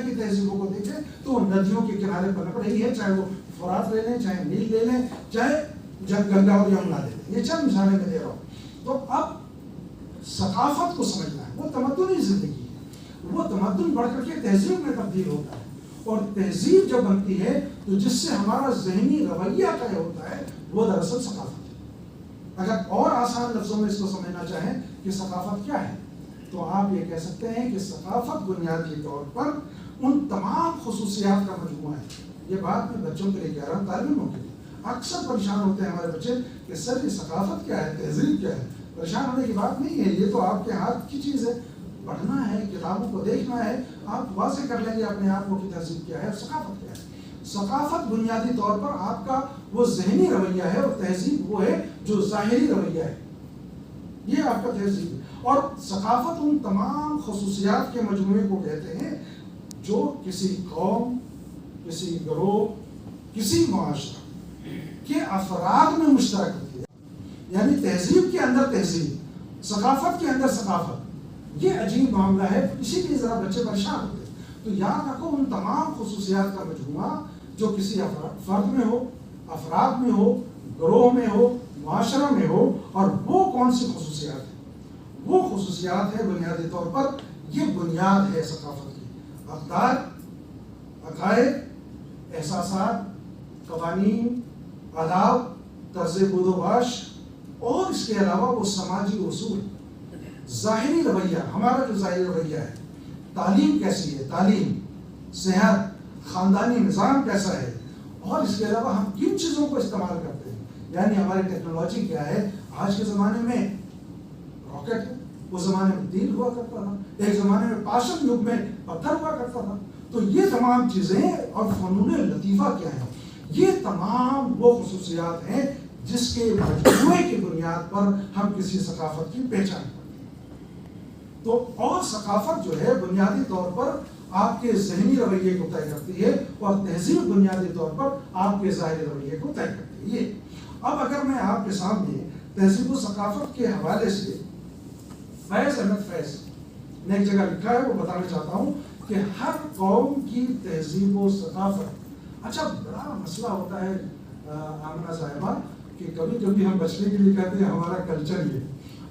کی تہذیبوں کو دیکھیں تو وہ ندیوں کے کنارے پر لگ رہی ہے، چاہے وہ فرات لے لیں، چاہے نیل لے لیں، چاہے گنگا اور یمنا لے لیں. یہ چند مثالیں میں دے رہا ہوں. تو اب ثقافت کو سمجھنا ہے، وہ تمدنی زندگی ہے، وہ تمدن بڑھ کر کے تہذیب میں تبدیل ہوتا ہے. اور تہذیب جب بنتی ہے تو جس سے ہمارا ذہنی رویہ طے ہوتا ہے وہ دراصل ثقافت ہے. اگر اور آسان لفظوں میں اس کو سمجھنا چاہیں کہ ثقافت کیا ہے تو آپ یہ کہہ سکتے ہیں کہ ثقافت بنیادی طور پر ان تمام خصوصیات کا مجموعہ ہے. یہ بات میں بچوں کے لیے کہہ رہا ہوں، طالبوں کے لیے. اکثر پریشان ہوتے ہیں ہمارے بچے کہ سر یہ ثقافت کیا ہے، تہذیب کیا ہے. پریشان ہونے کی بات نہیں ہے، یہ تو آپ کے ہاتھ کی چیز ہے. پڑھنا ہے، کتابوں کو دیکھنا ہے، آپ واضح کر لیں گے اپنے آپ کو کہ تہذیب کیا ہے اور ثقافت کیا ہے. ثقافت بنیادی طور پر آپ کا وہ ذہنی رویہ ہے اور تہذیب وہ ہے جو ظاہری رویہ ہے. یہ آپ کا تہذیب ہے. اور ثقافت ان تمام خصوصیات کے مجموعے کو کہتے ہیں جو کسی قوم، کسی گروہ، کسی معاشرہ کے افراد میں مشترک ہوتی ہے. یعنی تہذیب کے اندر تہذیب، ثقافت کے اندر ثقافت. یہ عجیب معاملہ ہے، اسی لیے ذرا بچے پریشان ہوتے ہیں. تو یاد رکھو ان تمام خصوصیات کا مجموعہ جو کسی فرد میں ہو، افراد میں ہو، گروہ میں ہو، معاشرہ میں ہو. اور وہ کون سی خصوصیات ہیں؟ وہ خصوصیات ہے بنیادی طور پر، یہ بنیاد ہے ثقافت کی. اقدار، عقائد، احساسات، قوانین، آداب، طرز بود و باش، اور اس کے علاوہ وہ سماجی اصول. ظاہری رویہ، ہمارا جو ظاہری رویہ ہے، تعلیم کیسی ہے، تعلیم، صحت، خاندانی نظام کیسا ہے، اور اس کے علاوہ ہم کن چیزوں کو استعمال کرتے ہیں. یعنی ہماری ٹیکنالوجی کیا ہے. آج کے زمانے میں راکٹ ہے، اس زمانے میں تیل ہوا کرتا تھا، ایک زمانے میں پاشن یگ میں پتھر ہوا کرتا تھا. تو یہ تمام چیزیں اور فنون لطیفہ کیا ہے، یہ تمام وہ خصوصیات ہیں جس کے مجموعے کی بنیاد پر ہم کسی ثقافت کی پہچان کرتے ہیں. تو اور ثقافت جو ہے بنیادی طور پر آپ کے ذہنی رویے کو طے کرتی ہے اور تہذیب بنیادی طور پر آپ کے ظاہری رویے کو طے کرتی ہے. یہ اب اگر میں آپ کے سامنے تہذیب و ثقافت کے حوالے سے فیض احمد فیض نے ایک جگہ لکھا ہے، وہ بتانا چاہتا ہوں کہ ہر قوم کی تہذیب و ثقافت. اچھا بڑا مسئلہ ہوتا ہے آمنہ صاحبہ کہ کبھی کبھی ہم بچنے کے لیے کہتے ہیں ہمارا کلچر یہ.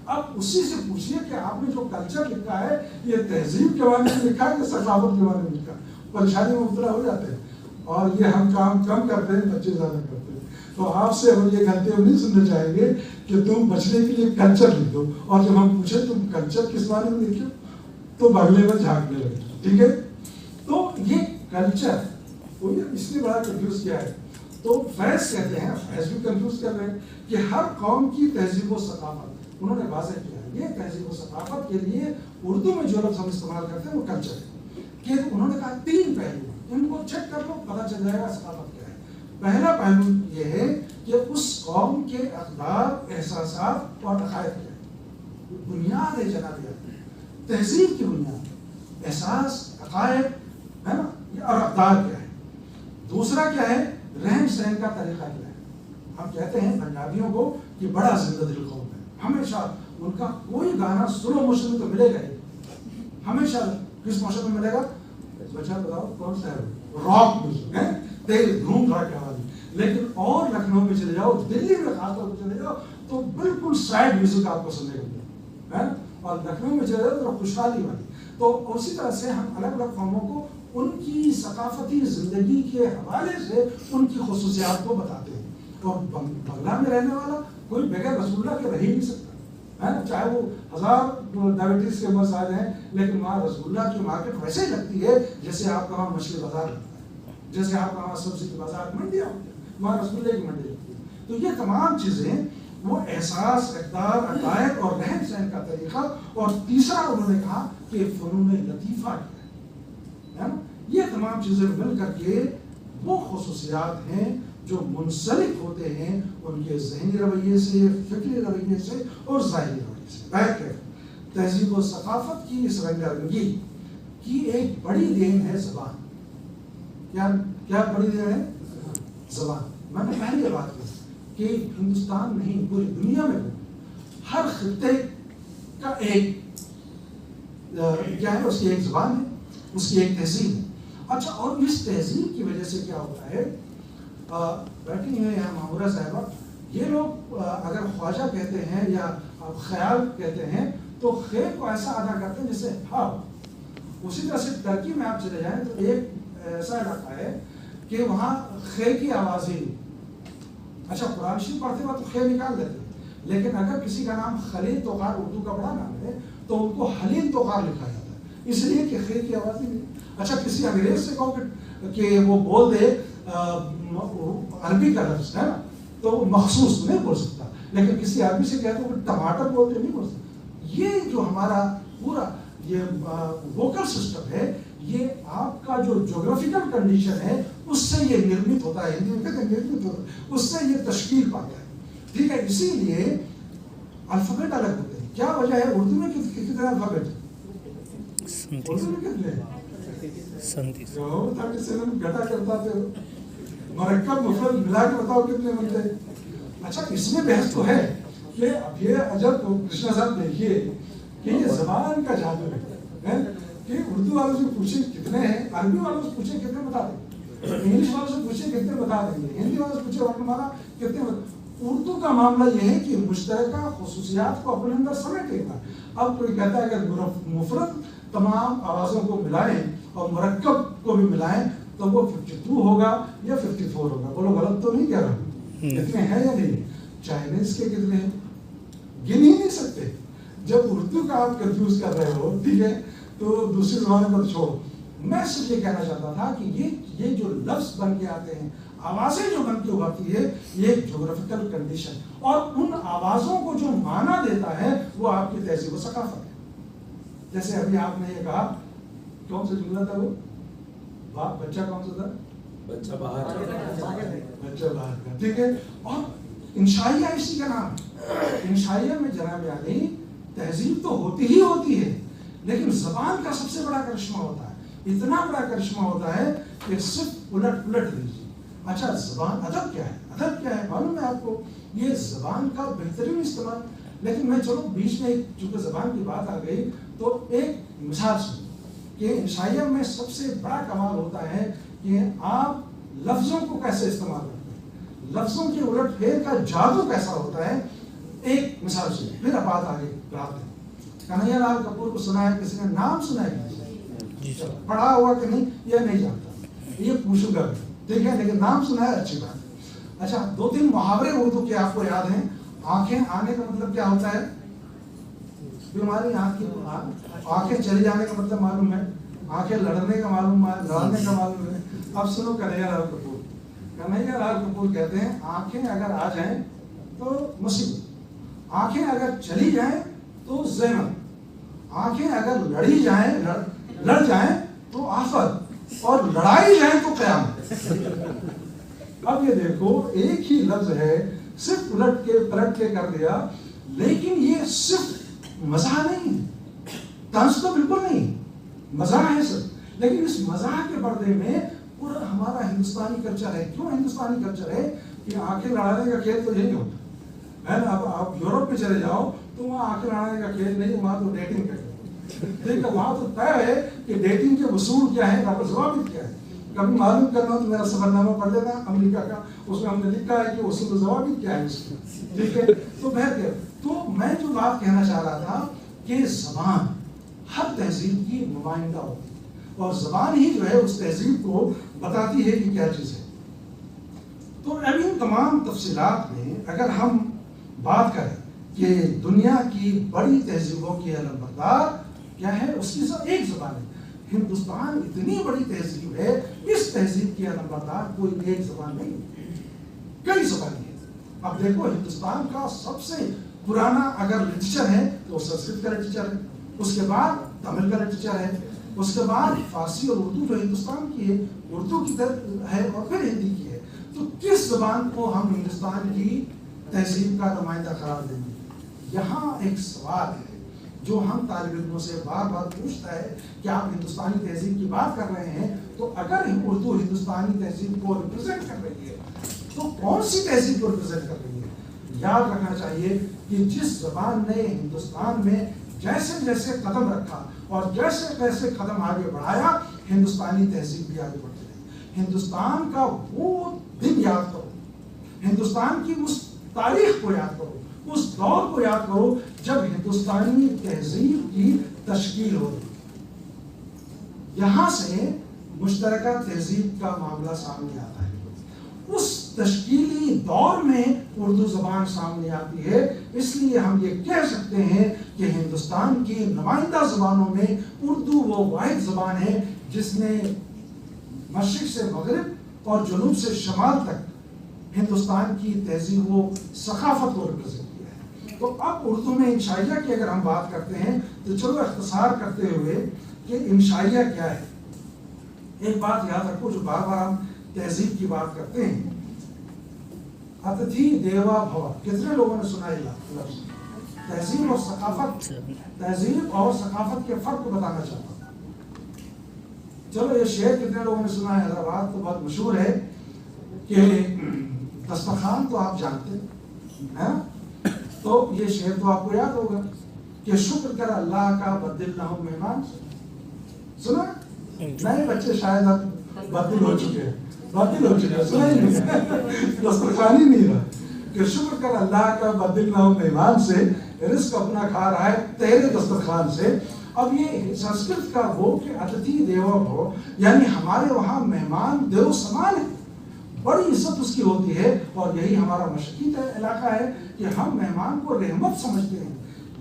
اب اسی سے پوچھیے کہ آپ نے جو کلچر لکھا ہے یہ تہذیب کے بارے میں لکھا ہے کہ ثقافت کے بارے میں لکھا. پریشانی میں مبتلا ہو جاتے ہیں اور یہ ہم کام کم کرتے ہیں، بچے زیادہ کرتے ہیں. تو آپ سے ہم یہ کہتے ہوئے نہیں سننا چاہیں گے کہ تم بچنے کے لیے کلچر لکھ دو، اور جب ہم پوچھیں تم کلچر کس بارے میں لکھو تو بغلے میں جھانکنے لگے. ٹھیک ہے، تو یہ کلچر اس لیے بڑا کنفیوز کیا ہے. تو فیض کہتے ہیں، فیض بھی کنفیوز کر رہے ہیں کہ ہر قوم کی تہذیب و ثقافت. انہوں نے واضح کیا ہے یہ تہذیب و ثقافت کے لیے اردو میں جو لفظ ہم استعمال کرتے ہیں وہ کلچر ہے. کہ انہوں نے کہا 3 پہلو، ان کو چیک کر لو پتہ چل جائے گا ثقافت کیا ہے. پہلا پہلو یہ ہے کہ اس قوم کے اقدار، احساسات اور عقائد کیا ہے. بنیاد ہے جناب، تہذیب کی بنیاد احساس، عقائد ہے نا، اور اقدار کیا ہے. دوسرا کیا ہے، رہن سہن کا طریقہ کیا ہے. ہم کہتے ہیں پنجابیوں کو کہ بڑا زندہ دل قوم ہے، ہمیشہ ان کا کوئی گانا سلو موشن میں تو ملے گا ہی. ہمیشہ کس موشن میں ملے گا؟ بچہ بتاؤ کون سا ہے؟ راک میوزک ہے، تیز دھوم دھڑاکے والی. لیکن اور لکھنؤ میں چلے جاؤ، دلی میں خاص طور پہ چلے جاؤ تو بالکل سیڈ میوزک آپ کو سننے کو ملے گا. اور لکھنؤ میں چلے جاؤ تو خوشحالی والی. تو اسی طرح سے ہم الگ الگ قوموں کو ان کی ثقافتی زندگی کے حوالے سے ان کی خصوصیات کو بتاتے ہیں. اور بنگلہ میں رہنے والا کوئی بغیر رسول اللہ کے رہ ہی نہیں سکتا ہے نا، چاہے وہ 1000 ڈائبٹیز کے بس آ جائیں، لیکن وہاں رسول اللہ کی مارکیٹ ویسے ہی لگتی ہے جیسے آپ کا وہاں مچھلی بازار لگتا ہے، جیسے آپ کا وہاں سبزی کی بازار منڈیاں ہوتی ہے، وہاں رسول اللہ کی منڈی لگتی ہے. تو یہ تمام چیزیں وہ احساس، اقدار، عقائد اور رہن سہن کا طریقہ. اور تیسرا انہوں نے کہا کہ فنون لطیفہ کیا ہے نا. یہ تمام چیزیں مل کر کے وہ خصوصیات ہیں جو منسلک ہوتے ہیں ان کے ذہنی رویے سے، فکری رویے سے اور ظاہری رویے سے. بہرکیف تہذیب و ثقافت کی اس رنگا رنگی کی ایک بڑی دین ہے زبان. کیا بڑی دین ہے؟ زبان. میں نے پہلے بات کی کہ ہندوستان نہیں پوری دنیا میں ہر خطے کا ایک کیا ہے، اس کی ایک زبان ہے، اس کی ایک تہذیب ہے. اچھا، اور اس تہذیب کی وجہ سے کیا ہوتا ہے، بیٹھی ہیں یہاں مامورہ صاحبہ، یہ لوگ اگر خواجہ کہتے ہیں یا خیال کہتے ہیں تو خیر کو ایسا ادا کرتے ہیں جیسے ہاں. اسی طرح سے ترکی میں آپ چلے جائیں تو ایک ایسا علاقہ ہے کہ وہاں خیر کی آواز ہی نہیں. اچھا، قرآن شریف پڑھتے وقت تو خیر نکال دیتے ہیں، لیکن اگر کسی کا نام خلیل توقار اردو کا بڑا نام ہے تو ان کو حلیل توقار لکھا جاتا ہے، اس لیے کہ خیر کی آواز ہی نہیں. اچھا، کسی انگریز سے کہو کہ وہ بول دے عربی کا لفظ ہے نا تو مخصوص نہیں بول سکتا، لیکن کسی عربی سے کہتے ہیں ٹماٹر بولتے نہیں بول سکتا. یہ جو ہمارا پورا یہ ووکل سسٹم ہے، یہ آپ کا جو جغرافیکل کنڈیشن ہے اس سے یہ نرمت ہوتا ہے، ہندی میں کہتے ہیں نرمت ہوتا ہے، اس سے یہ تشکیل پاتا ہے. ٹھیک ہے، اسی لیے الفابیٹ الگ ہوتے ہیں. کیا وجہ ہے؟ اردو میں کتنے الفابیٹ؟ اردو میں کتنے؟ 37 گھٹا کرتا تھے، مرکب مفرد ملا کے بتاؤ کتنے بنتے ہیں. اچھا، اس میں بحث تو ہے کہ اب یہ عجب کرشنا صاحب دیکھیے کہ یہ زبان کا جادو ہے کہ اردو والوں سے پوچھے کتنے ہیں، عربی والوں سے پوچھے کتنے بتا دیں گے، انگلش والوں سے پوچھے کتنے بتا دیں گے، ہندی والوں سے پوچھے ورنمالا کتنے بتا. اردو کا معاملہ یہ ہے کہ مشترکہ خصوصیات کو اپنے اندر سمیٹے گا. اب کوئی کہتا ہے کہ مفرد تمام آوازوں کو ملائیں اور مرکب کو بھی ملائیں تو وہ 52 ہوگا یا 54 ہوگا. بولو غلط تو نہیں کہہ رہا ہوں، کتنے ہیں یا نہیں؟ چائنیز کے کتنے ہیں گن ہی نہیں سکتے. جب اردو کا آپ کنفیوز کر رہے ہو، ٹھیک ہے، تو دوسری زبانوں کو چھوڑو. میں صرف یہ کہنا چاہتا تھا کہ یہ جو لفظ بن کے آتے ہیں، آوازیں جو بن کے ابھرتی ہے، یہ ایک جغرافیکل کنڈیشن، اور ان آوازوں کو جو معنی دیتا ہے وہ آپ کی تہذیب و ثقافت ہے. جیسے ابھی آپ نے یہ کہا، کون سا جملہ تھا وہ؟ بچہ کون سا تھا؟ بچہ باہر کا. ٹھیک ہے، اور انشائیہ اسی کا نام ہے. انشائیہ میں جناب عالی تہذیب تو ہوتی ہی ہوتی ہے، لیکن زبان کا سب سے بڑا کرشمہ ہوتا ہے. اتنا بڑا کرشمہ ہوتا ہے کہ صرف الٹ دیجیے. اچھا، زبان ادب کیا ہے؟ ادب کیا ہے معلوم ہے آپ کو؟ یہ زبان کا بہترین استعمال. لیکن میں چلو بیچ میں چونکہ زبان کی بات آ گئی تو ایک مثال سنیں کہ انشائیہ میں سب سے بڑا کمال ہوتا ہے کہ آپ لفظوں کو کیسے استعمال کرتے ہیں، لفظوں کے الٹ پھیر کا جادو کیسا ہوتا ہے. ایک مثال سنیں، پھر اب بات آگے بڑھاتے ہیں. کنہیا لال کپور کو سنا ہے کسی نے؟ نام سنا ہے؟ پڑھا ہوا کہ نہیں یہ نہیں جانتا، یہ پوچھوں گا بھی، ٹھیک ہے، لیکن نام سنا ہے، اچھی بات ہے. اچھا، 2-3 محاورے اردو کے آپ کو یاد ہیں. آنکھیں آنے کا مطلب کیا ہوتا ہے؟ بیماری. آنکھیں چلی جانے کا مطلب معلوم ہے، آنکھیں لڑنے کا معلوم ہے، لڑنے کا معلوم ہے. اب سنو کنہیا لال کپور. کنہیا لال کپور کہتے ہیں آنکھیں اگر آ جائیں تو مصیبت، آنکھیں اگر چلی جائیں تو زحمت، آنکھیں اگر لڑ جائیں تو آفت، اور لڑائی جائیں تو قیامت. اب یہ دیکھو، ایک ہی لفظ ہے، صرف الٹ کے پلٹ کے کر دیا، لیکن یہ صرف مزاح نہیں، طنز تو بالکل نہیں، مزاح ہے سر. لیکن اس مزاح کے پردے میں پورا ہمارا ہندوستانی کلچر ہے. کیوں ہندوستانی کلچر ہے؟ کہ آنکھیں لڑانے کا کھیل تو یہی ہوتا ہے نا. اب آپ یورپ میں چلے جاؤ تو وہاں آنکھیں لڑانے کا کھیل نہیں، وہاں تو ڈیٹنگ کا کھیل. ٹھیک ہے، وہاں تو طے ہے کہ ڈیٹنگ کے اصول کیا ہے، ضوابط کیا ہے. کبھی معلوم کرنا تو میرا سفر نامہ پڑھ لینا امریکہ کا، اس میں ہم نے لکھا ہے کہ اصول و ضوابط کیا ہے اس میں. ٹھیک ہے، تو بہتر. تو میں جو بات کہنا چاہ رہا تھا کہ زبان ہر تہذیب کی نمائندہ ہوتی ہے، اور زبان ہی جو ہے اس تہذیب کو بتاتی ہے کہ کیا چیز ہے. تو اب ان تمام تفصیلات میں اگر ہم بات کریں کہ دنیا کی بڑی تہذیبوں کی علمبردار کیا ہے، اس کی ایک زبان ہے. ہندوستان اتنی بڑی تہذیب ہے، اس تہذیب کی علمبردار کوئی ایک زبان نہیں، کئی زبانیں ہیں. اب دیکھو، ہندوستان کا سب سے پرانا اگر لٹریچر ہے تو سنسکرت کا لٹریچر ہے، اس کے بعد تمل کا لٹریچر ہے، اس کے بعد فارسی اور اردو جو ہندوستان کی ہے، اردو کی ہے، اور پھر ہندی کی ہے. تو کس زبان کو ہم ہندوستان کی تہذیب کا نمائندہ قرار دیں گے؟ یہاں ایک سوال ہے جو ہم طالب علموں سے بار بار پوچھتا ہے کہ آپ ہندوستانی تہذیب کی بات کر رہے ہیں تو اگر اردو ہندوستانی تہذیب کو ریپرزینٹ کر رہی ہے تو کون سی تہذیب کو ریپرزینٹ کر رہی ہے؟ یاد رکھنا چاہیے کہ جس زبان نے ہندوستان میں جیسے جیسے قدم رکھا اور جیسے جیسے قدم آگے بڑھایا، ہندوستانی تہذیب بھی آگے بڑھتی رہی. ہندوستان کا وہ دن یاد کرو, ہندوستان کی اس تاریخ کو یاد کرو, اس دور کو یاد کرو جب ہندوستانی تہذیب کی تشکیل ہو رہی. یہاں سے مشترکہ تہذیب کا معاملہ سامنے آتا ہے. اس تشکیلی دور میں اردو زبان سامنے آتی ہے. اس لیے ہم یہ کہہ سکتے ہیں کہ ہندوستان کی نمائندہ زبانوں میں اردو وہ واحد زبان ہے جس نے مشرق سے مغرب اور جنوب سے شمال تک ہندوستان کی تہذیب و ثقافت کو ریپرزینٹ کیا ہے. تو اب اردو میں انشائیہ کی اگر ہم بات کرتے ہیں تو چلو اختصار کرتے ہوئے کہ انشائیہ کیا ہے. ایک بات یاد رکھو جو بار بار ہم تہذیب کی بات کرتے ہیں, اتھی دیوا بھوا, کتنے لوگوں نے سنا ہے لفظ؟ تہذیب اور ثقافت, تہذیب اور ثقافت کے فرق کو بتانا چاہتا ہوں. چلو یہ شعر کتنے لوگوں نے سنا ہے؟ حیدرآباد تو بہت مشہور ہے کہ دسترخوان تو آپ جانتے ہیں, تو یہ شعر تو آپ کو یاد ہوگا کہ شکر کر اللہ کا بدل نہ ہو مہمان. سنا؟ نئے بچے شاید اب بدل ہو چکے ہیں, بدل ہو چکے ہیں, سنا ہی نہیں, دسترخوان ہی نہیں رہا کہ شکر کر اللہ کا بدل نہ ہو مہمان سے, رزق اپنا کھا رہا ہے تیرے دسترخوان سے. اب یہ سنسکرت کا وہ کہ اتھی دیوا بھو, یعنی ہمارے وہاں مہمان دیو سمان ہے, بڑی عزت اس کی ہوتی ہے. اور یہی ہمارا مشرقی علاقہ ہے کہ ہم مہمان کو رحمت سمجھتے ہیں.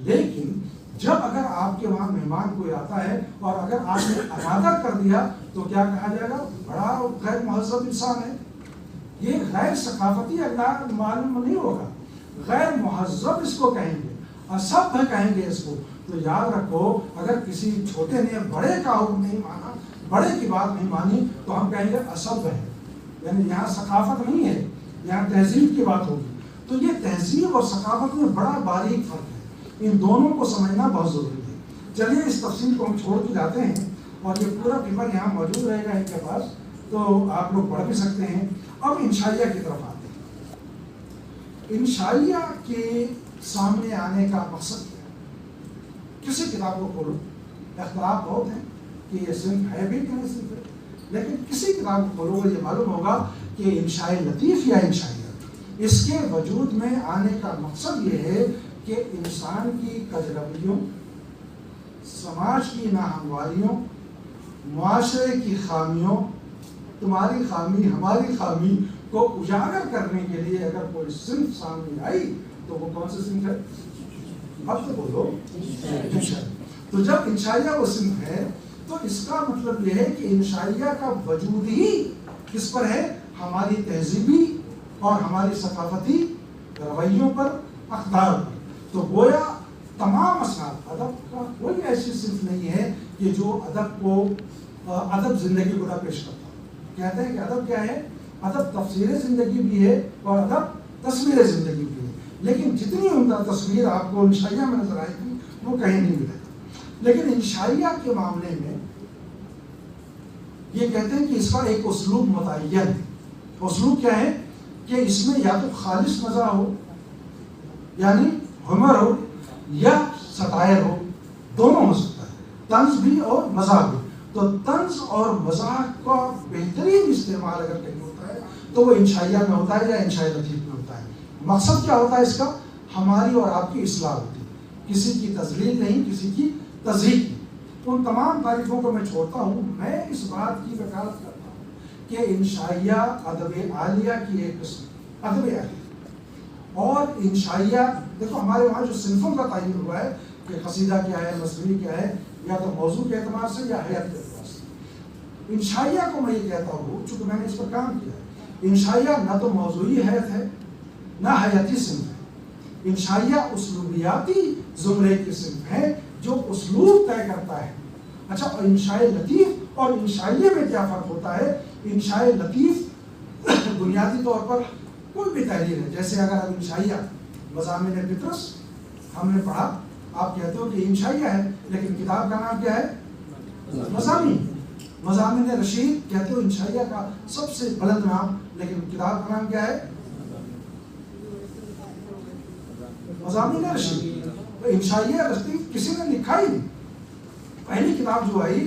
لیکن جب اگر آپ کے وہاں مہمان کوئی آتا ہے اور اگر آپ نے انادر کر دیا تو کیا کہا جائے گا؟ بڑا غیر مہذب انسان ہے, یہ غیر ثقافتی انداز معلوم نہیں ہوگا, غیر مہذب اس کو کہیں گے, اسبھ کہیں گے اس کو. تو یاد رکھو اگر کسی چھوٹے نے بڑے کا حکم نہیں مانا, بڑے کی بات نہیں مانی, تو ہم کہیں گے اسبھ ہے, یعنی یہاں ثقافت نہیں ہے, یہاں تہذیب کی بات ہوگی. تو یہ تہذیب اور ثقافت میں بڑا باریک فرق ہے, ان دونوں کو سمجھنا بہت ضروری ہے. چلیے اس تفصیل کو ہم چھوڑ کے جاتے ہیں اور یہ پورا پیپر یہاں موجود رہے گا ان کے پاس, تو آپ لوگ پڑھ بھی سکتے ہیں. اب انشائیہ کی طرف آتے ہیں. انشائیہ کے سامنے آنے کا مقصد کیا ہے؟ کسی کتاب کو کھولو, اختلاف بہت ہیں کہ یہ صنف ہے بھی کہ نہیں صنف ہے, لیکن کسی کتاب کو کھولو گے یہ معلوم ہوگا کہ انشاء لطیف یا انشائیہ اس کے وجود میں آنے کا مقصد یہ ہے کہ انسان کی کجرویوں, سماج کی ناہمواریوں, معاشرے کی خامیوں, تمہاری خامی ہماری خامی کو اجاگر کرنے کے لیے اگر کوئی صنف سامنے آئی تو وہ کون سی صنف ہے؟ اب تو بولو انشائیہ. تو جب انشائیہ وہ صنف ہے تو اس کا مطلب یہ ہے کہ انشائیہ کا وجود ہی کس پر ہے؟ ہماری تہذیبی اور ہماری ثقافتی رویوں پر, اقدار پر. تو گویا تمام اصناف, ادب کا کوئی ایسی صنف نہیں ہے کہ جو ادب کو ادب زندگی کو نہ پیش کرتا. کہتے ہیں کہ ادب کیا ہے؟ ادب تفسیر زندگی بھی ہے اور ادب تصویر زندگی بھی ہے. لیکن جتنی عمدہ تصویر آپ کو انشائیہ میں نظر آئے گی وہ کہیں نہیں ملے گا. لیکن انشائیہ کے معاملے میں یہ کہتے ہیں کہ اس کا ایک اسلوب متعین ہے. اسلوب کیا ہے؟ کہ اس میں یا تو خالص مزاح ہو, یعنی ہیومر ہو, یا سٹائر ہو, دونوں ہو سکتا ہے, طنز بھی اور مزاح بھی. تو طنز اور مزاح کا بہترین استعمال اگر کہیں ہوتا ہے تو وہ انشائیہ میں ہوتا ہے یا انشاء لطیف میں ہوتا ہے. مقصد کیا ہوتا ہے اس کا؟ ہماری اور آپ کی اصلاح ہوتی ہے, کسی کی تذلیل نہیں, کسی کی تضحیق نہیں. ان تمام تعریفوں کو میں چھوڑتا ہوں. میں اس بات کی وکالت کرتا ہوں کہ انشائیہ ادب عالیہ کی ایک قسم, ادب عالیہ. اور انشائیہ دیکھو ہمارے وہاں جو صنفوں کا تعین ہوا ہے کہ قصیدہ کیا ہے, مثنوی کیا ہے, یا تو موضوع کے اعتبار سے یا حیات کے اعتبار سے. انشائیہ کو میں یہ کہتا ہوں, چونکہ میں نے اس پر کام کیا ہے, انشائیہ نہ تو موضوعی حیت ہے نہ حیاتی صنف ہے. انشائیہ اسلوبیاتی زمرے کی صنف ہے جو اسلوب طے کرتا ہے. اچھا, اور انشاء لطیف اور انشائیہ میں کیا فرق ہوتا ہے؟ انشاء لطیف بنیادی طور پر کوئی بھی تحریر ہے, جیسے اگر اب انشائیہ مضامین پطرس ہم نے پڑھا, آپ کہتے ہو کہ انشائیہ ہے, لیکن کتاب کا نام کیا ہے؟ مضامین. مضامین رشید کہتے ہو انشائیہ کا سب سے بلند نام, لیکن کتاب کا نام کیا ہے؟ مضامین رشید. انشائیہ رشید کسی نے لکھا ہی نہیں. پہلی کتاب جو آئی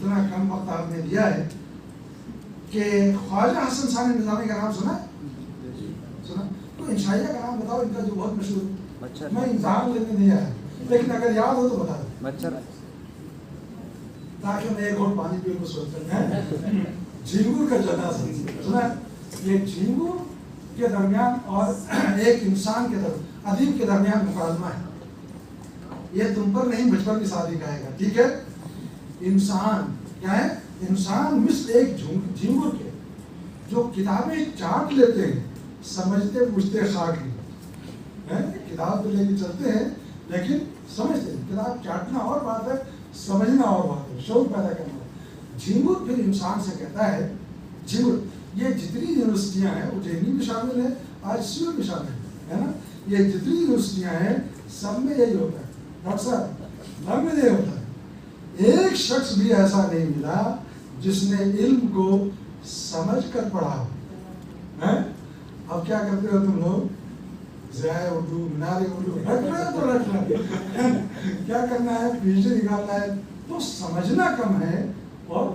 اتنا کم وقت آپ نے دیا ہے کہ خواجہ حسن ثانی نظامی کا نام سنا ہے؟ سنا؟ تو انشائیہ کا نام بتاؤ ان کا جو بہت مشہور ہے. میں امتحان لینے نہیں آیا لیکن اگر یاد ہو تو بتا دیں تاکہ میں ایک گھونٹ پانی پی کو سوچ کر. جھینگور کا جنازہ سنا ہے؟ یہ جھینگور کے درمیان اور ایک انسان کے درمیان ادیب کے درمیان مکالمہ ہے. یہ تم پر نہیں مجھ پر بھی شادی کہے گا. ٹھیک ہے. انسان کیا ہے؟ انسان مثل ایک جھینگور کے جو کتابیں چاٹ لیتے ہیں سمجھتے بوجھتے خاک نہیں. کتاب تو لے کے چلتے ہیں لیکن سمجھتے ہیں. کتاب چاٹنا اور بات ہے, سمجھنا اور بات ہے, شعور پیدا کرنا. جھینگور پھر انسان سے کہتا ہے, جھینگور یہ جتنی یونیورسٹیاں ہیں وہ جے بھی شامل ہے, آج سی بھی شامل ہے نا, یہ جتنی یونیورسٹیاں ہیں سب میں یہی ہوتا ہے. ڈاکٹر صاحب سب میں یہی ہوتا ہے. ایک شخص بھی ایسا نہیں ملا جس نے علم کو سمجھ کر پڑھا ہو. اب کیا کرتے ہو تم لوگ؟ ضیاء اردو, مینار اردو رکھ رہے ہو تو رکھ رہے. کیا کرنا ہے؟ PhD نکالنا ہے. تو سمجھنا کم ہے اور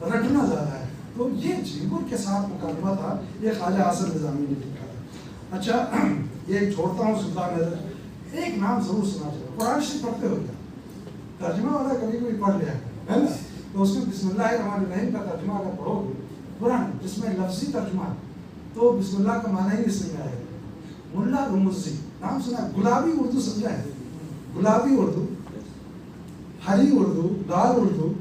رٹنا زیادہ ہے. تو یہ جھینگور کے ساتھ مکالمہ تھا, یہ خواجہ حسن نظامی نے لکھا تھا. اچھا یہ چھوڑتا ہوں سلطان حیدر. ایک نام ضرور سنا چاہیے. قرآن شریف پڑھتے ہو کیا؟ ترجمہ والا کبھی کبھی پڑھ لیا ہے نا, تو اس میں بسم اللہ الرحمن الرحیم کا ترجمہ اگر پڑھو گے قرآن جس میں لفظی ترجمہ ہے تو بسم اللہ کا معنی ہی نہیں آئے گا. ملا رمزی نام سنا؟ گلابی اردو سمجھا ہے؟ گلابی اردو, ہری اردو, لال اردو,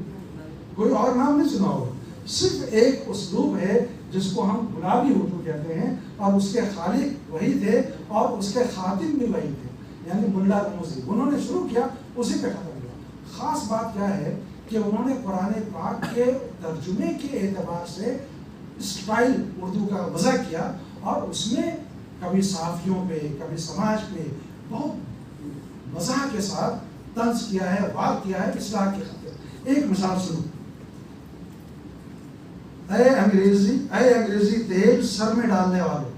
کوئی اور نام نہیں سنا ہوگا. صرف ایک اسلوب ہے جس کو ہم گلابی اردو کہتے ہیں, اور اس کے خالق وہی تھے اور اس کے خاتم بھی وہی تھے, یعنی ملا رمزی. انہوں نے شروع کیا, اسی پہ ختم کیا. خاص بات کیا ہے کہ انہوں نے قرآن پاک کے ترجمے کے اعتبار سے اسٹائل اردو کا وضع کیا, اور اس میں کبھی صحافیوں پہ کبھی سماج پہ بہت مزاح کے ساتھ طنز کیا ہے, وار کیا ہے, اصلاح کی خاطر. ایک مثال سنو. اے انگریزی تیل سر میں ڈالنے والے,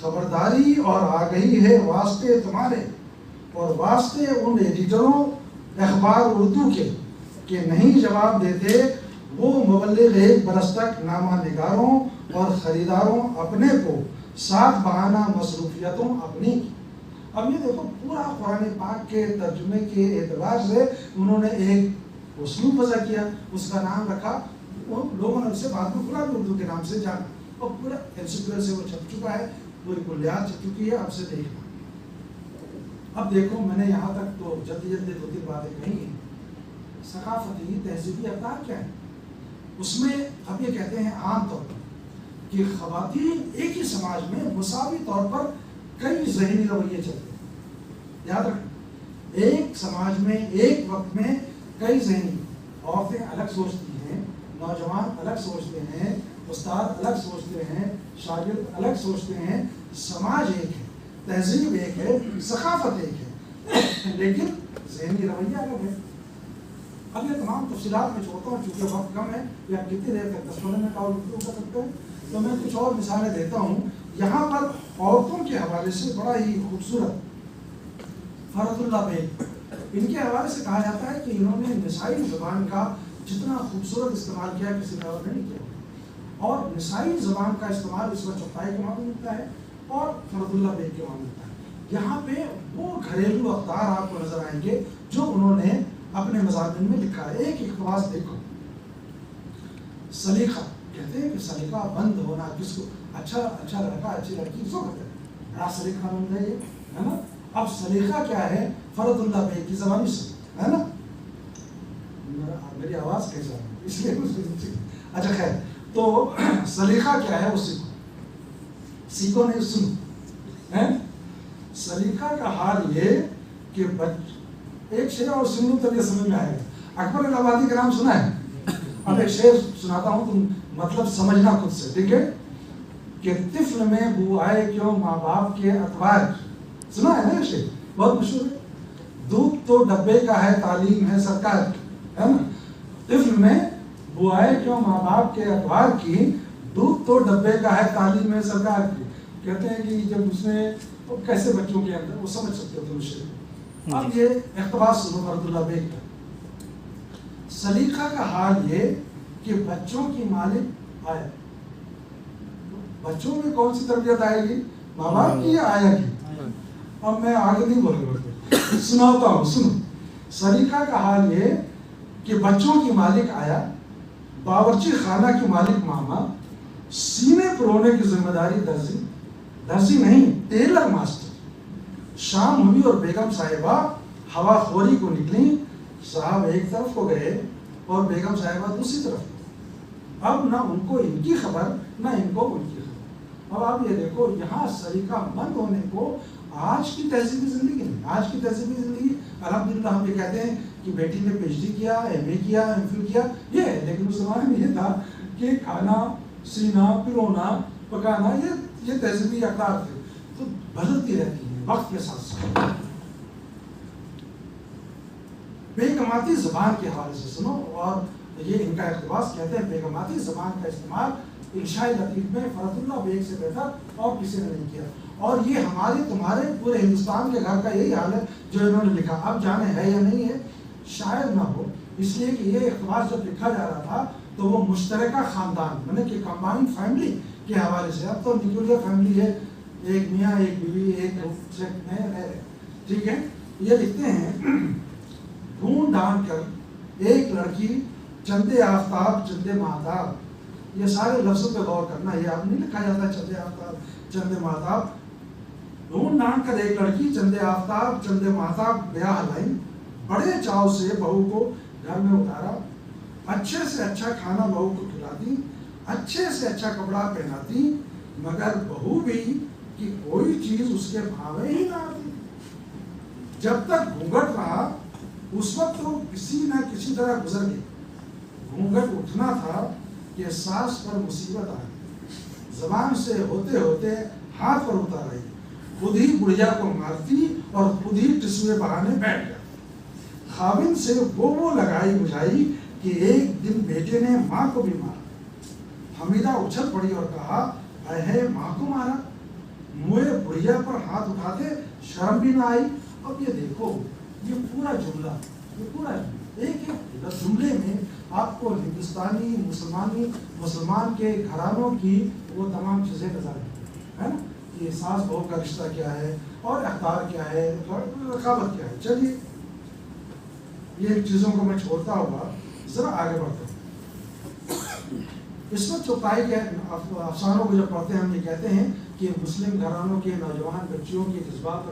خبرداری اور آگہی ہے واسطے تمہارے اور واسطے ان ایڈیٹروں اخبار اردو کے کہ نہیں جواب دیتے وہ مبلغ ایک برس تک نامہ نگاروں اور خریداروں اپنے کو ساتھ بہانہ مصروفیتوں اپنی. اب یہ دیکھو پورا قرآن پاک کے ترجمے کے اعتبار سے انہوں نے ایک اسلوب وضع کیا, اس کا نام رکھا, لوگوں نے اسے بعد میں قرآن اردو کے نام سے جانا, اور پورا انسیکلر سے وہ چھپ چکا ہے, پوری کلیات چھپ چکی ہے. اب سے دیکھنا. اب دیکھو میں نے یہاں تک تو جلدی جلدی دو تین باتیں کہی ہیں. ثقافتی تہذیبی اقدار کیا ہے اس میں؟ اب یہ کہتے ہیں عام طور پر کہ خواتین ایک ہی سماج میں مساوی طور پر کئی ذہنی رویے چلتے ہیں. یاد رکھیں, ایک سماج میں ایک وقت میں کئی ذہنی, عورتیں الگ سوچتی ہیں, نوجوان الگ سوچتے ہیں, استاد الگ سوچتے ہیں, شاگرد الگ سوچتے ہیں. سماج ایک ہے, تہذیب ایک ہے, ثقافت ایک ہے, لیکن ذہنی رویہ الگ ہے. اب یہ تمام تفصیلات میں چھوڑتا ہوں چونکہ وقت کم ہے, یا کتنی دیر تک 10 منٹ میں کال کر سکتے ہیں, تو میں کچھ اور مثالیں دیتا ہوں. یہاں پر عورتوں کے حوالے سے بڑا ہی خوبصورت فرد اللہ بیگ, ان کے حوالے سے کہا جاتا ہے کہ انہوں نے نسائی زبان کا جتنا خوبصورت استعمال کیا کسی نے اور نہیں کیا, اور نسائی زبان کا استعمال اس میں چوتھائی کے معنی ملتا ہے اور فرد اللہ بیگ کے معنی ملتا ہے. یہاں پہ وہ گھریلو اقدار آپ کو نظر آئیں گے جو انہوں نے اپنے مضامین میں لکھا ہے. ایک اقتباس دیکھو. سلیقہ کہتے ہیں کہ سلیقہ بند ہونا, جس کو اچھا لڑکا اچھی لڑکی کس کو کہتے ہیں؟ بڑا سلیقہ بند ہے یہ, ہے نا. اب سلیقہ کیا ہے؟ فرد اللہ بیگ کی زبانی سے, ہے نا. میری آواز کیسا ہے اس لیے اچھا خیر. تو سلیقہ کیا ہے وہ سیکھو نہیں سنو. سلیقہ کا حال یہ کہ ایک شعر اور سن لوں تب یہ سمجھ میں آئے گا. اکبر الہ آبادی کا نام سنا ہے؟ اب ایک شعر سناتا ہوں, تم مطلب سمجھنا خود سے, ٹھیک ہے. کہ طفل میں بو آئے کیوں ماں باپ کے اتوار, سنا ہے نا یہ شعر, بہت مشہور ہے. دودھ تو ڈبے کا ہے تعلیم ہے سرکار کی, ہے نا. طفل میں بو آئے کیوں ماں باپ کے اتوار کی, دودھ تو ڈبے کا ہے تعلیم ہے سرکار کی. کہتے ہیں کہ جب اس نے کیسے بچوں کے اندر وہ سمجھ سکتے ہو تم شعر. اب یہ اقتباس سنو فرد اللہ بیگ کا. سلیقہ کا حال یہ کہ بچوں کی مالک آیا. بچوں میں کون سی تربیت آئے گی؟ ماں باپ کی یا آیا کی؟ اب میں آگے نہیں بولوں، سناتا ہوں، سنو. سلیقہ کا حال یہ کہ بچوں کی مالک آیا، باورچی خانہ کی مالک ماما، سینے پرونے کی ذمہ داری درزی نہیں، ٹیلر ماسٹر. شام ہوئی اور بیگم صاحبہ ہوا خوری کو نکلی. صاحب ایک طرف کو گئے اور بیگم صاحبہ دوسری طرف کو. اب نہ ان کو ان کی خبر نہ ان کو ان کی خبر. اب آپ یہ دیکھو یہاں سلیقہ مند ہونے کو آج کی تہذیبی زندگی نہیں. آج کی تہذیبی زندگی الحمدللہ ہم یہ کہتے ہیں کہ بیٹی نے پی ایچ ڈی کیا، ایم اے کیا، ایم فل کیا، یہ ہے. لیکن اس زمانے میں یہ تھا کہ کھانا سینا پرونا پکانا یہ تہذیبی اقدار تھے. تو بدلتی رہتی ہے وقت کے ساتھ ساتھ. بیگماتی زبان کے حوالے سے سنو، اور یہ ان کا اقتباس کہتے ہیں بیگماتی زبان کا استعمال انشاء لطیف میں فرد اللہ بیگ سے بہتر اور کسی نے نہیں کیا. اور یہ ہمارے تمہارے پورے ہندوستان کے گھر کا یہی حال ہے جو انہوں نے لکھا. اب جانے ہے یا نہیں ہے، شاید نہ ہو، اس لیے کہ یہ اقتباس جب لکھا جا رہا تھا تو وہ مشترکہ خاندان یعنی کہ کمبائنڈ فیملی کے حوالے سے. اب تو نیوکلیر فیملی ہے، ایک میاں ایک بیوی ایک سیٹ میں رہ رہے. ٹھیک ہے. یہ لکھتے ہیں ڈھونڈ ڈھانڈ کر ایک لڑکی چندے آفتاب چندے مہتاب. یہ سارے لفظوں پہ غور کرنا، یہ اب نہیں لکھا جاتا چندے آفتاب چندے مہتاب. ڈھونڈ ڈھانڈ کر ایک لڑکی چندے آفتاب چندے مہتاب بیاہ لائی. بڑے چاؤ سے بہو کو گھر میں اتارا، اچھے سے اچھا کھانا بہو کو کھلاتی، اچھے سے اچھا کپڑا پہناتی، مگر بہو بھی کہ کوئی چیز اس کے بھاوے ہی نہ آتی. جب تک گھونگھٹ رہا اس وقت تو کسی نہ کسی طرح گزر گئی. گھونگھٹ اٹھنا تھا کہ ساس پر مصیبت آ گئی، زبان سے ہوتے ہوتے ہاتھ پر اتار آئی. خود ہی بڑھیا کو مارتی اور خود ہی ٹسوے بہانے بیٹھ گیا. خاوند سے وہ لگائی بجھائی کہ ایک دن بیٹے نے ماں کو بھی مارا. حمیدہ اچھل پڑی اور کہا اے ہے ماں کو مارا، موئے بڑھیا پر ہاتھ اٹھاتے شرم بھی نہ آئی. اب یہ دیکھو یہ پورا جملہ ایک جملے میں آپ کو ہندوستانی مسلمان کے گھرانوں کی وہ تمام چیزیں نظر آئی ہے نا، کہ ساس بہو کا رشتہ کیا ہے اور اقدار کیا ہے، رقابت کیا ہے. چلیے یہ چیزوں کو میں چھوڑتا ہوا ذرا آگے بڑھتا ہوں. اس وقت چوپائی کے افسانوں کو جب پڑھتے ہیں ہم یہ کہتے ہیں کہ مسلم گھرانوں کے نوجوان بچیوں کے جذبات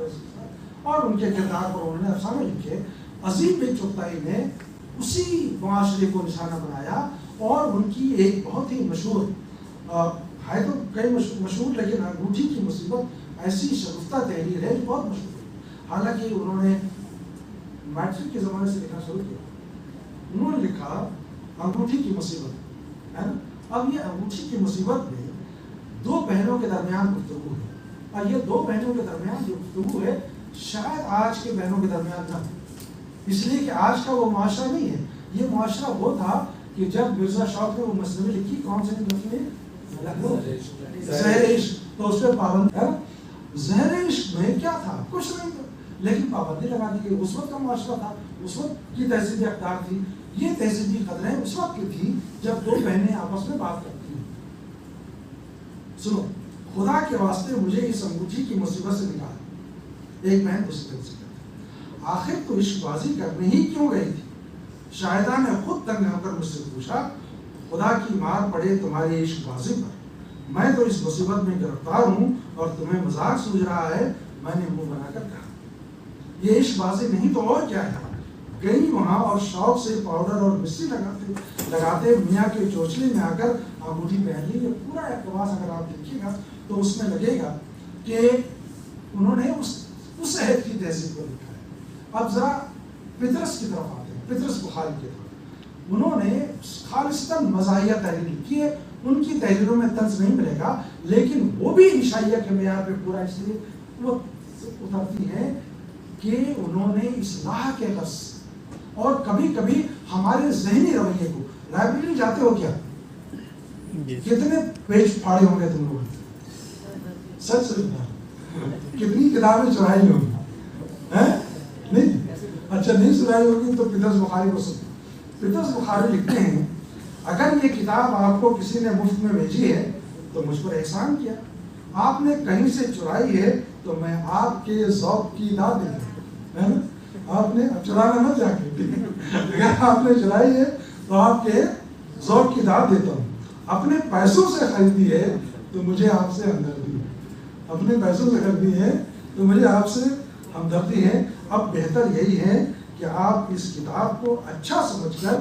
اور ان کے کردار پر انہوں نے افسانے لکھے. عظیم بن چغتائی نے اسی معاشرے کو نشانہ بنایا اور ان کی ایک بہت ہی مشہور ہے تو کئی مشہور لیکن انگوٹھی کی مصیبت ایسی شگفتہ تحریر ہے جو بہت مشہور ہے. حالانکہ انہوں نے میٹرک کے زمانے سے لکھنا شروع کیا. انہوں نے لکھا انگوٹھی کی مصیبت ہے نا. اب یہ انگوٹھی کی مصیبت میں دو بہنوں کے درمیان گفتگو ہے، اور یہ دو بہنوں کے درمیان جو گفتگو ہے شاید آج کے بہنوں کے درمیان نہ ہو، اس لیے کہ آج کا وہ معاشرہ نہیں ہے. یہ معاشرہ وہ تھا کہ جب مرزا شوق نے وہ مثنوی لکھی، کون سے مثنوی؟ زہر عشق، تو اس پہ پابند ہے. زہر عشق میں کیا تھا؟ کچھ نہیں تھا، لیکن پابندی لگا دی گئی. اس وقت کا معاشرہ تھا، اس وقت کی تہذیبی اقدار تھی. یہ تہذیبی قدریں اس وقت کی تھی جب دو بہنیں آپس میں بات کرتی ہیں. سنو، خدا کے واسطے مجھے اس انگوٹھی کی مصیبت سے نکال. ایک بہن دوسری بہن سے کہتی آخر تو عشق بازی کرنے ہی کیوں گئی تھی؟ شاہدہ نے خود تنگ ہو کر مجھ سے پوچھا. خدا کی مار پڑے تمہاری عشق بازی پر، میں تو اس مصیبت میں گرفتار ہوں اور تمہیں مذاق سوچ رہا ہے. میں نے منہ بنا کر کہا یہ عشق بازی نہیں تو اور کیا ہے. گئی وہاں اور شوق سے پاؤڈر اور مسی لگاتے میاں کے چوچلے میں آ کر انگوٹھی پہن لی. یہ پورا اقتباس اگر آپ دیکھیے گا تو اس میں لگے گا کہ انہوں نے اس عہد کی تہذیب کو لکھا ہے. اب ذرا پطرس کی طرف آتے ہیں، پطرس بخاری کی طرف. انہوں نے خالصتاً مزاحیہ تحریر لکھی ہے. ان کی تحریروں میں طنز نہیں ملے گا، لیکن وہ بھی عشائیہ کے معیار پہ پورا اس لیے وہ اترتی ہیں کہ انہوں نے اصلاح کے غرض اور کبھی کبھی ہمارے ذہنی رویے کو. لائبریری جاتے ہو کیا؟ کتنے پیج پھاڑے ہوں گے تم لوگوں نے؟ سچ کتنی کتابیں چرائی ہوگی؟ نہیں اچھا نہیں سنائی ہوگی تو پطرس بخاری کو سن. پیٹرس بخاری لکھتے ہیں اگر یہ کتاب آپ کو کسی نے مفت میں بھیجی ہے تو مجھ پر احسان کیا، آپ نے کہیں سے چرائی ہے تو میں آپ کے ذوق کی داد دے دوں، آپ نے چرانا مت جا کے، اگر آپ نے چرائی ہے تو آپ کے ذوق کی داد دیتا ہوں، اپنے پیسوں سے خریدی ہے تو مجھے آپ سے ہمدردی ہے، اپنے پیسوں سے خریدی ہے تو مجھے آپ سے ہمدردی ہے۔ اب بہتر یہی ہے کہ آپ اس کتاب کو اچھا سمجھ کر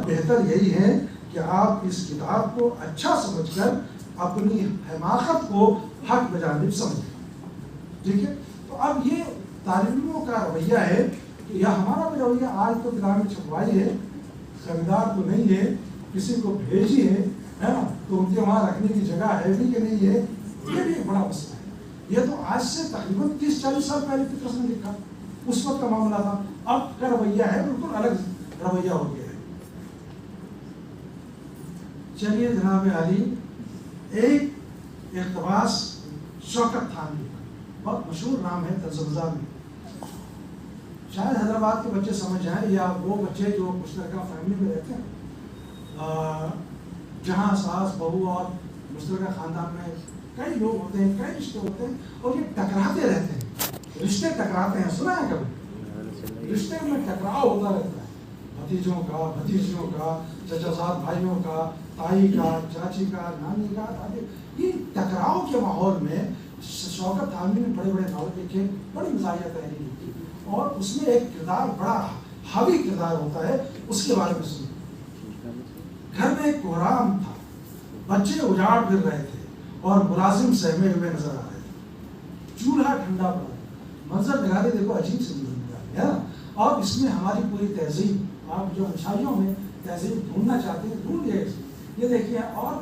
سمجھ کر اپنی حماقت کو حق بجانب سمجھیں، ٹھیک ہے؟ تو اب یہ طالبوں کا رویہ ہے کہ یہ ہمارا بھی رویہ، آج تو کتابیں چھپوائی ہے، خریدار تو نہیں ہے، کسی کو بھیجی ہے نا، تو ان کے وہاں رکھنے کی جگہ ہے بھی کہ نہیں ہے، یہ بھی ایک بڑا مسئلہ ہے۔ یہ تو آج سے تقریباً 30-40 سال پہلے پیٹرس نے لکھا، اس وقت کا معاملہ تھا، اب کا رویہ ہے بالکل الگ رویہ ہو گیا ہے۔ چلیے جناب عالی، ایک اقتباس شوکت تھانوی کا، بہت مشہور نام ہے تلفظ میں، شاید حیدرآباد کے بچے سمجھ جائیں، یا وہ بچے جو مشترکہ فیملی میں رہتے ہیں، جہاں ساس بہو اور مشترکہ خاندان میں کئی لوگ ہوتے ہیں، کئی رشتے ہوتے ہیں، اور یہ ٹکراتے رہتے ہیں، رشتے ٹکراتے ہیں، سنا ہے کبھی؟ رشتے میں ٹکراؤ ہوتا رہتا ہے، بھتیجوں کا، بھتیجیوں کا، چچا زاد بھائیوں کا، تائی کا، چاچی کا، نانی کا، دادی، یہ ٹکراؤ کے ماحول میں شوکت تھانوی نے بڑے بڑے ناول لکھے، بڑی مزاحیہ تحریر لکھی، اور اس میں ایک کردار بڑا حاوی کردار ہوتا ہے، اس کے بارے میں سنیں۔ گھر میں ایک کوہرام تھا، بچے اجاڑ پھر رہے تھے اور ملازم سہمے ہوئے نظر آ رہے تھے، چولہا ٹھنڈا پڑا، منظر نگاری دیکھو، عجیب سی منظر نگاری ہے نا، اور اس میں ہماری پوری تہذیب، آپ جو انشائیوں میں تہذیب ڈھونڈنا چاہتے ہیں ڈھونڈ گئے، یہ دیکھیے۔ اور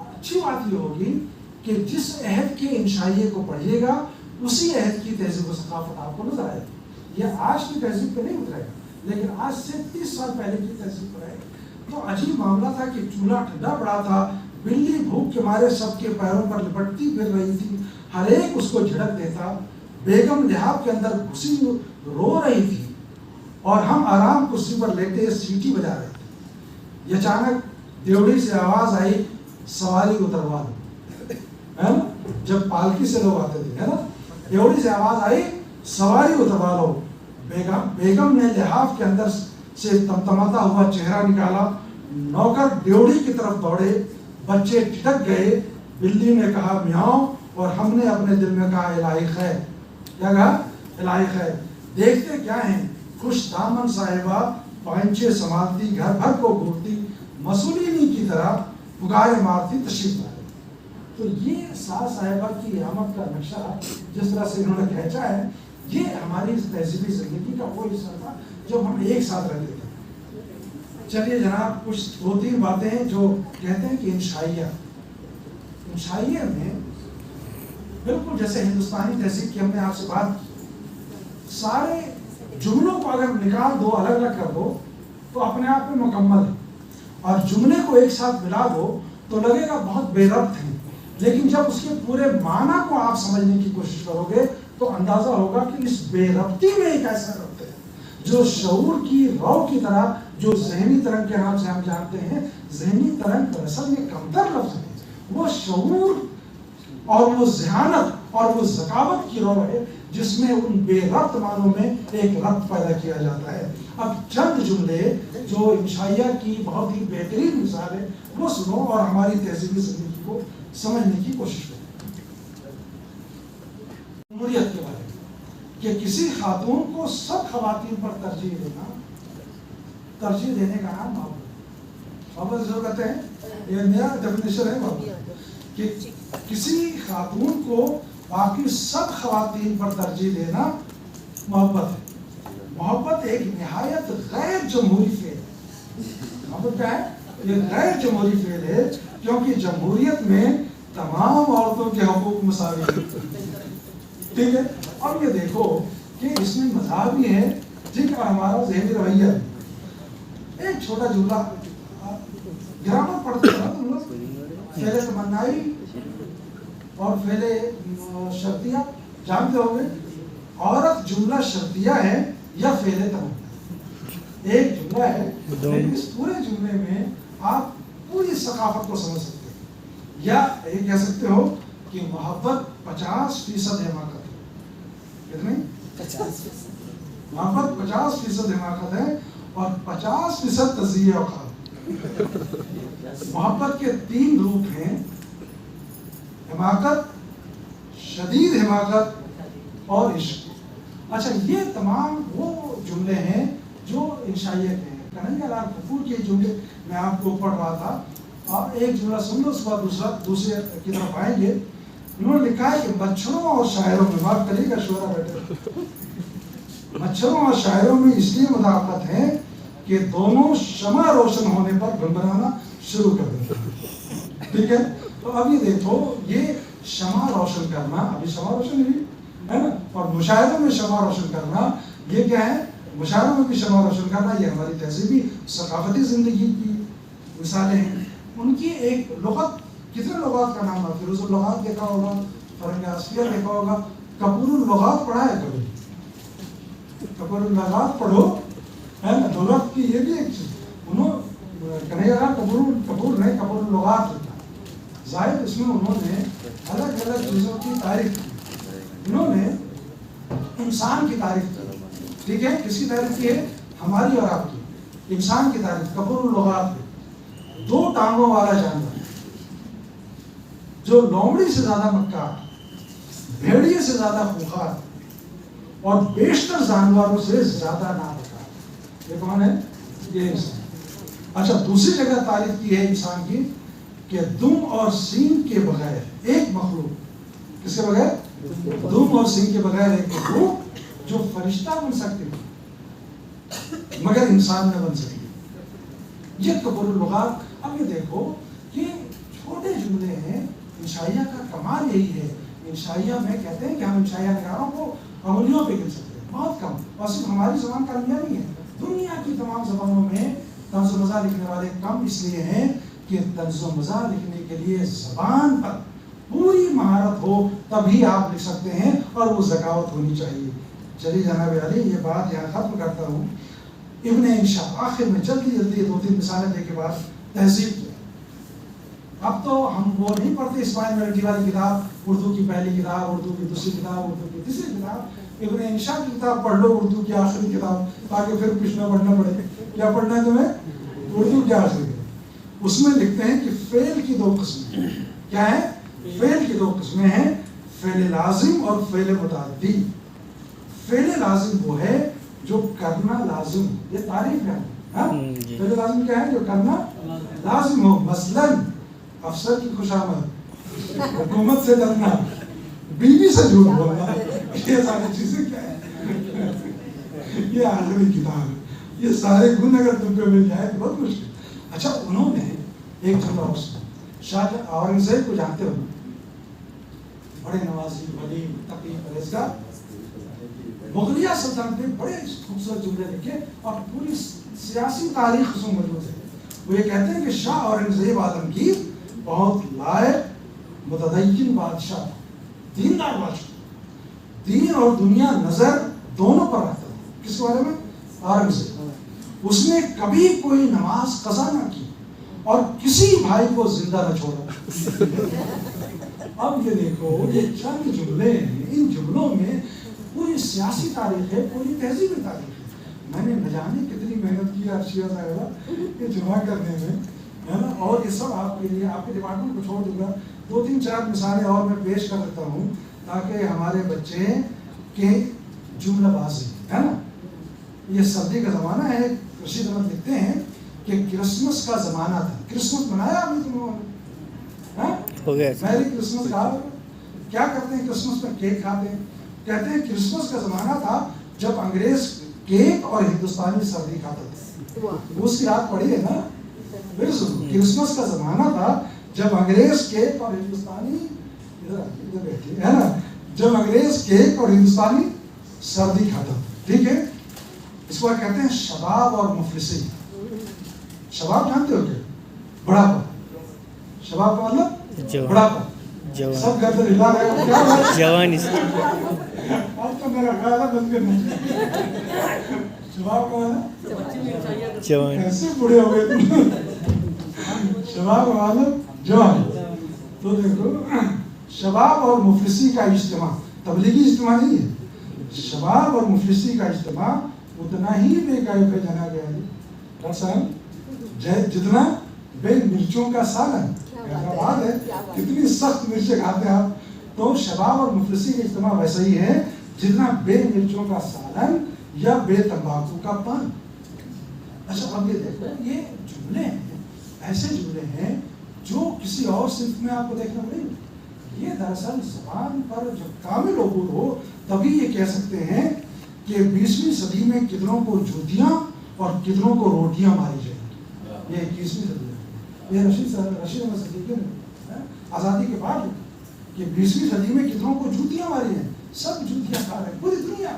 اچھی بات یہ ہوگی کہ جس عہد کے انشائیے کو پڑھیے گا اسی عہد کی تہذیب و ثقافت آپ کو نظر آئے گی، یہ آج کی تہذیب پہ نہیں اترے گا، لیکن آج سے 30 سال پہلے کی تہذیب پر آئے گا۔ تو عجیب معاملہ تھا کہ چولہا ٹھنڈا پڑا تھا، بلی بھوک کے مارے سب کے پیروں پر لپٹتی پھر رہی تھی، ہر ایک اس کو جھڑک دیتا، بیگم لحاف کے اندر گھسی رو رہی تھی، اور ہم آرام کرسی پر لیٹے سیٹی بجا رہے تھے۔ اچانک دیوڑی سے آواز آئی، سواری اتروا دو، ہے نا، جب پالکی سے لوگ آتے تھے، ہے نا، دیوڑی سے آواز آئی، سواری اتروا لو۔ بیگم نے لحاف کے اندر سے تمتماتا ہوا چہرہ نکالا، نوکر ڈیوڑی کی طرف دوڑے، بچے ٹھٹک گئے، بلی نے کہا میاؤں، اور ہم نے اپنے دل میں کہا الہی خیر، کیا کہا؟ الہی خیر۔ دیکھتے کیا ہیں، خوش دامن صاحبہ پائنچے سنبھالتی، گھر بھر کو گھورتی، مسولینی کی طرح پکارے مارتی تشریف لائے۔ تو یہ ساس صاحبہ کی آمد کا نقشہ جس طرح سے انہوں نے کھینچا ہے، یہ ہماری تہذیبی زندگی کا وہ حصہ تھا جب ہم ایک ساتھ رہتے تھے۔ چلیے جناب، کچھ 2-3 باتیں جو کہتے ہیں کہ انشائیے میں بالکل جیسے ہندوستانی تہذیب کی ہم نے آپ سے بات کی، سارے جملوں کو اگر نکال دو، الگ الگ کر دو تو اپنے آپ میں مکمل ہے، اور جملے کو ایک ساتھ ملا دو تو لگے گا بہت بے ربط ہے، لیکن جب اس کے پورے معنی کو آپ سمجھنے کی کوشش کرو گے تو اندازہ ہوگا کہ اس بے ربطی میں ایک ایسا ربط ہے جو شعور کی رو کی طرح، جو ذہنی ترنگ کے نام سے ہم جانتے ہیں، ذہنی ترنگ دراصل یہ کمتر لفظ ہے، وہ شعور اور وہ ذہانت اور وہ ذکاوت کی رو ہے جس میں ان بے ربط معنوں میں ایک ربط پیدا کیا جاتا ہے۔ اب چند جملے جو انشائیہ کی بہت ہی بہترین مثال ہے وہ سنو اور ہماری تہذیبی زندگی کو سمجھنے کی کوشش کریں۔ جمہوریت کے بارے میں کہ کسی خاتون کو سب خواتین پر ترجیح دینے کا نام محبت جو کہتے ہیں، یہ نیا ڈیفینیشن ہے محبت، کہ کسی خاتون کو باقی سب خواتین پر ترجیح دینا محبت ہے۔ محبت ایک نہایت غیر جمہوری فعل ہے۔ محبت کیا ہے؟ یہ غیر جمہوری فعل ہے، کیونکہ جمہوریت میں تمام عورتوں کے حقوق مساوی ہیں، ٹھیک ہے؟ اب یہ دیکھو کہ اس میں مذاہب بھی ہے جن کا ہمارا ذہنی رویہ ہے۔ ایک چھوٹا جملہ گرامر پڑھتے ہیں تم لوگ، فعل تمنائی اور فعل شرطیہ جانتے ہوں گے۔ عورت جملہ شرطیہ ہے یا فعل تمنا؟ ایک جملہ ہے لیکن اس پورے جملے میں آپ پوری ثقافت کو سمجھ سکتے ہیں. یا یہ کہہ سکتے ہو کہ محبت 50% حماقت ہے. کتنی؟ 50%. محبت 50% حماقت ہے اور 50% تزیہ اوقات. محبت کے 3 روپ ہیں: حماقت، شدید حماقت اور عشق. اچھا یہ تمام وہ جملے ہیں جو انشائیہ کے ہیں. کنہیا لال کپور کے جملے میں آپ کو پڑھ رہا تھا. آپ ایک جملہ سن لو، اس کے بعد دوسرے کی طرف آئیں گے. انہوں نے لکھا ہے کہ مچھروں اور شاعروں میں، معاف کریے گا شعرا بیٹھے، مچھروں اور شاعروں میں اس لیے مدافعت ہے کہ دونوں شمع روشن ہونے پر بنبنانا شروع کر دیتے ہیں. ٹھیک ہے، تو اب یہ دیکھو، یہ شمع روشن کرنا، ابھی شمع روشن ہوئی ہے نا، اور مشاعروں میں شمع روشن کرنا یہ کیا ہے؟ مشاعروں میں بھی شمع روشن کرنا یہ ہماری تہذیبی ثقافتی زندگی کی مثالیں ہیں. ان کی ایک لغت، کتنے لغات کا نام ہے؟ فیروز اللغات دیکھا ہوگا، فرنگ آسفیہ دیکھا ہوگا. کپور اللغات پڑھا ہے کبھی؟ کپور اللغات پڑھو ہے نا. لغت کی یہ بھی ایک چیز، انہوں کنہیا لال کپور نے کپور اللغات لکھا. ظاہر اس میں انہوں نے الگ الگ چیزوں کی تعریف کی. انہوں نے انسان کی تعریف کی. ٹھیک ہے، کس کی تعریف کی ہے؟ ہماری اور آپ کی. انسان کی تعریف کپور اللغات میں. 2 ٹانگوں والا جانور جو لومڑی سے زیادہ مکار، بھیڑیے سے زیادہ خوخار اور بیشتر جانوروں سے زیادہ نابکار. یہ کون ہے؟ یہ انسان. اچھا دوسری جگہ تعریف کی ہے انسان کی کہ دم اور سینگ کے بغیر ایک مخلوق، کس کے بغیر؟ دم اور سینگ کے بغیر ایک مخلوق جو فرشتہ بن سکتے مگر انسان نہ بن سکے. یہ کپور اللغات. اب یہ دیکھو، یہ چھوٹے جملے ہیں. انشائیہ کا کمال یہی ہے. انشائیہ میں کہتے ہیں کہ ہم انشائیہ نگاروں کو انگلیوں پہ گن سکتے ہیں، بہت کم. اور صرف ہماری زبان کا المیہ نہیں ہے، دنیا کی تمام زبانوں میں طنز و مزاح لکھنے والے کم اس لیے ہیں کہ طنز و مزاح لکھنے کے لیے زبان پر پوری مہارت ہو تبھی آپ لکھ سکتے ہیں، اور وہ ذکاوت ہونی چاہیے. چلیے جناب علی، یہ بات یہاں ختم کرتا ہوں. ابن انشا آخر میں جلدی 2-3 مثالیں دے کے بعد تہذیب کی. اب تو ہم وہ نہیں پڑھتے اسماعیل مرڈی والی کتاب، اردو کی پہلی کتاب، اردو کی دوسری کتاب، اردو کی تیسری کتاب. ابن انشا کی کتاب پڑھ لو، اردو کی آخری کتاب، تاکہ پھر کچھ نہ پڑھنا پڑے. کیا پڑھنا ہے تمہیں؟ اردو کی آخری کتاب. اس میں لکھتے ہیں کہ فعل کی 2 قسمیں. کیا ہے؟ فعل کی 2 قسمیں ہیں، فعل لازم اور فعل متعدی. فعل لازم وہ ہے جو کرنا لازم، یہ تعریف ہے. فعل لازم کیا ہے؟ جو کرنا لازم ہو. مثلاً افسر کی خوشامد، حکومت سے ڈرنا، بیوی سے جھوٹ بولنا، یہ ساری چیزیں کیا ہے؟ یہ آخری کتاب ہے. یہ سارے گن اگر تم کو مل جائے تو بہت مشکل. اچھا انہوں نے ایک جملہ اس شاہ اورنگزیب کو جانتے ہو، بڑے نوازی، ولی، تقی، پرہیزگار. مغلیہ سلطنت میں بڑے خوبصورت جملے لکھے اور پوری سیاسی تاریخ اس میں موجود ہے. وہ یہ کہتے ہیں کہ شاہ اورنگزیب عالمگیر بہت لائق متدین بادشاہ، دیندار بادشاہ، دین اور دنیا نظر دونوں پر رکھتا تھا. کس کے بارے میں؟ اورنگزیب. اس نے کبھی کوئی نماز قضا نہ کی اور کسی بھائی کو زندہ نہ چھوڑا. اب یہ دیکھو، یہ چند جملے ہیں، ان جملوں میں پوری سیاسی تاریخ ہے، پوری تہذیبی تاریخ ہے. میں نے نہ جانے کتنی محنت کی عرشیہ صاحبہ یہ جمع کرنے میں، ہے نا. اور یہ سب آپ کے لیے، آپ کے ڈپارٹمنٹ کو چھوڑ دوں گا. 2-3-4 مثالیں اور میں پیش کر دیتا ہوں تاکہ ہمارے بچے کے جملہ بازی ہے نا. یہ سردی کا زمانہ ہے. رشید احمد لکھتے ہیں کہ کرسمس کا زمانہ تھا. کرسمس منایا ابھی تم لوگوں نے؟ میری کرسمس کا کیا کرتے ہیں؟ کرسمس میں کیک کھاتے ہیں. کہتے ہیں کرسمس کا زمانہ تھا جب انگریز کیک اور ہندوستانی سردی کھاتے تھے. اس کی رات پڑی ہے نا. بالکل کرسمس کا زمانہ تھا جب انگریز کیک اور ہندوستانی ہے نا، جب انگریز کیک اور ہندوستانی سردی کھاتا تھا. ٹھیک ہے. اس کو کہتے ہیں شباب اور مفلسی. شباب جانتے ہو کیا؟ بڑھاپا. شباب کا مطلب بڑھاپا. سب گردن ہلا رہے ہو کیا بات؟ جوانی. آج تو میرا خیال ہے بند کرنا. شباب کا مانا جوان کیسے بوڑھے ہو گئے تم؟ شباب کا مانا جوان. تو دیکھو شباب اور مفلسی کا اجتماع تبلیغی اجتماع نہیں ہے. شباب اور مفلسی کا اجتماع اتنا ہی بے کیف ہے جنا گیا ہے ڈاکٹر صاحب جتنا بے مرچوں کا سالن. بات ہے کتنی سخت مرچیں کھاتے ہیں آپ. تو شباب اور مفلسی کا اجتماع ویسا ہی ہے جتنا بے مرچوں کا سالن یا بے تمباکو کا پان. اچھا اب یہ دیکھو یہ جملے ہیں ایسے جملے ہیں جو کسی اور صنف میں آپ کو دیکھنا پڑے گا. یہ دراصل زبان پر جب کامل عبور ہو تبھی یہ کہہ سکتے ہیں کہ 20ویں صدی میں کتنوں کو جوتیاں اور کتنوں کو روٹیاں ماری جائیں. یہ 21ویں صدی ہے. یہ رشید احمد صدیقی نے آزادی کے بعد کہ 20ویں صدی میں کتنوں کو جوتیاں ماری ہیں. سب جوتیاں کھا رہے ہیں پوری دنیا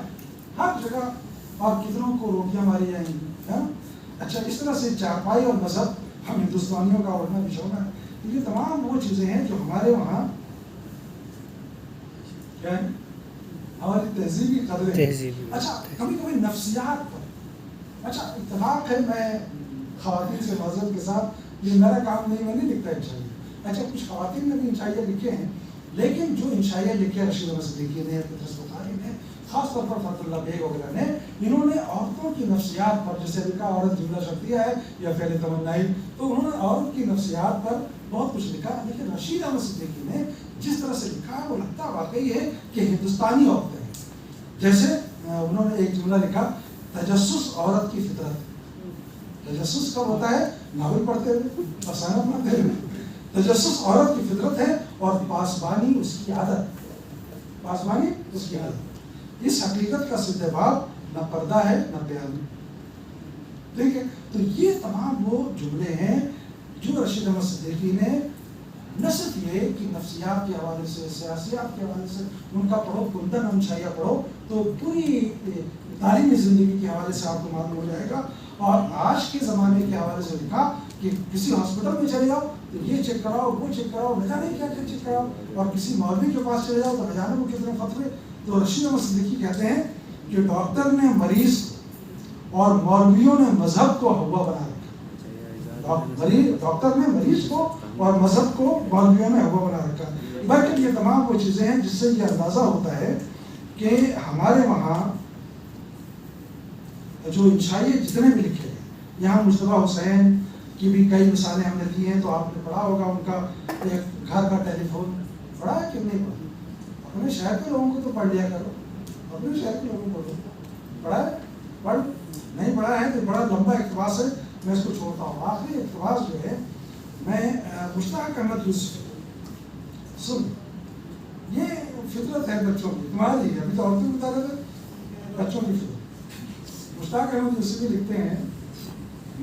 ہر جگہ. اور کتنوں کو روٹیاں ماری جائیں گی. اچھا اس طرح سے چارپائی اور مذہب ہم ہندوستانیوں کا اڑنا بچھونا ہے. یہ تمام وہ چیزیں ہیں جو ہمارے وہاں کیا ہے ہماری تہذیبی قدریں. اچھا کبھی کبھی نفسیات پر اچھا اتفاق ہے میں خواتین سے معذرت کے ساتھ یہ میرا کام نہیں میں نہیں لکھتا انشائیہ. اچھا کچھ خواتین نے بھی انشائیہ لکھے ہیں لیکن جو انشائیہ لکھے رشید احمد صدیقی نے پطرس بخاری نے خاص طور پر فتح اللہ بیگ وغیرہ نے انہوں نے عورتوں کی نفسیات پر جیسے لکھا عورت جملہ شرطیہ ہے یا فعل تمنائی تو انہوں نے عورت کی نفسیات پر بہت کچھ لکھا. لیکن رشید احمد صدیقی نے جس طرح سے لکھا ہے وہ لگتا واقعی ہے کہ ہندوستانی عورتیں ہیں. جیسے انہوں نے ایک جملہ لکھا تجسس عورت کی فطرت. تجسس کب ہوتا ہے؟ ناول پڑھتے ہوئے افسانہ پڑھتے ہوئے. تجسس عورت کی فطرت ہے اور پاسبانی اس کی عادت. پاسبانی اس کی عادت. اس حقیقت کا سدھ باب نہ پردہ ہے نہ بیان. ٹھیک ہے تو یہ تمام وہ جملے ہیں جو رشید احمد صدیقی نے نہ صرف یہ کہ نفسیات کے حوالے سے سیاسیات کے حوالے سے ان کا پڑھو کندن انشائیہ پڑھو تو پوری تعلیمی زندگی کے حوالے سے آپ کو معلوم ہو جائے گا. اور آج کے زمانے کے حوالے سے لکھا کہ کسی ہاسپٹل میں چلے جاؤ تو یہ چیک کراؤ وہ چیک کراؤ نہ جانے کیا کیا چیک کراؤ. اور کسی مولوی کے پاس چلے جاؤ تو نہ جانے وہ کتنے فتوے. تو رشید احمد صدیقی کہتے ہیں کہ ڈاکٹر نے مریض کو اور مولویوں نے مذہب کو ہوا بنا رکھا. ڈاکٹر نے مریض کو اور مذہب کو مولویوں نے ہوا بنا رکھا. بلکہ یہ تمام وہ چیزیں ہیں جس سے یہ اندازہ ہوتا ہے کہ ہمارے وہاں جو انشائیے جتنے بھی لکھے ہیں. یہاں مصطفیٰ حسین کی بھی کئی مثالیں ہم نے دی ہیں تو آپ نے پڑھا ہوگا ان کا ایک گھر کا ٹیلی فون. پڑھا ہے کہ نہیں پڑھا؟ اپنے شہر کے لوگوں کو تو پڑھ لیا کرو. اپنے شہر کے لوگوں کو پڑھا ہے پڑھ نہیں پڑھا ہے تو بڑا لمبا اقتباس ہے میں اس کو چھوڑتا ہوں. آخری اقتباس جو ہے میں مشتاق احمد یوسف سن یہ فطرت ہے بچوں کی تمہاری ابھی تو عورتیں بتا رہے تھے بچوں کی فطرت. مشتاق احمد یوسفی لکھتے ہیں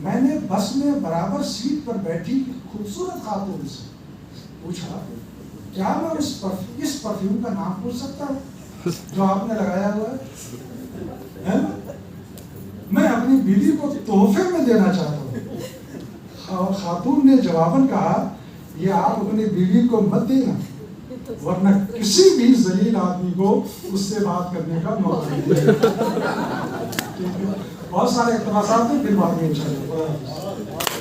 میں نے بس میں برابر سیٹ پر بیٹھی خوبصورت خاتون سے پوچھا کیا میں اس پرفیوم کا نام پوچھ سکتا ہوں جو آپ نے لگایا ہوا ہے؟ میں اپنی بیوی کو تحفے میں دینا چاہتا ہوں. خاتون نے جواباً کہا یہ آپ اپنی بیوی کو مت دینا ورنہ کسی بھی ذلیل آدمی کو اس سے بات کرنے کا موقع نہیں دے گا. بہت سارے اقتباسات ہیں پھر بعد میں انشاءاللہ.